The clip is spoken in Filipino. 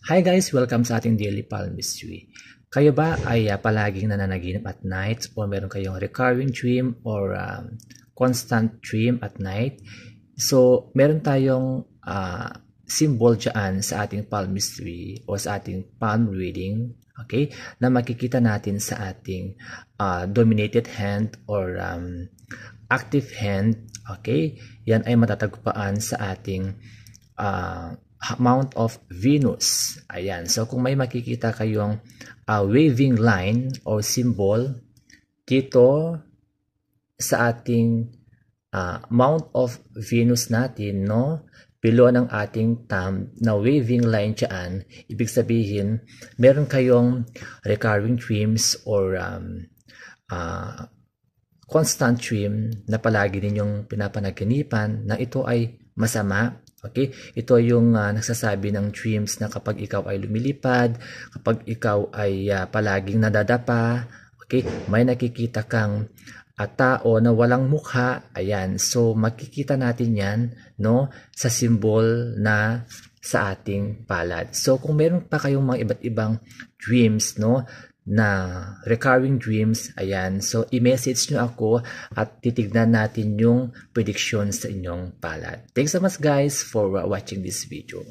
Hi guys! Welcome sa ating daily palmistry. Kayo ba ay palaging nananaginip at night o meron kayong recurring dream or constant dream at night? So, meron tayong symbol dyan sa ating palmistry o sa ating palm reading, okay, na makikita natin sa ating dominated hand or active hand, okay? Yan ay matatagpuan sa ating Mount of Venus. Ayan. So, kung may makikita kayong waving line or symbol dito sa ating Mount of Venus natin, no? Below ng ating thumb na waving line dyan, ibig sabihin, meron kayong recurring dreams or constant dream na palagi ninyong pinapanaginipan na ito ay masama. Okay? Ito yung nagsasabi ng dreams na kapag ikaw ay lumilipad, kapag ikaw ay palaging nadadapa, okay? May nakikita kang tao na walang mukha. Ayan. So, makikita natin yan, no? Sa symbol na sa ating palad. So, kung meron pa kayong mga iba't ibang dreams, no? Na recurring dreams, ayan. So, i-message nyo ako at titignan natin yung prediction sa inyong palad. Thanks so much guys for watching this video.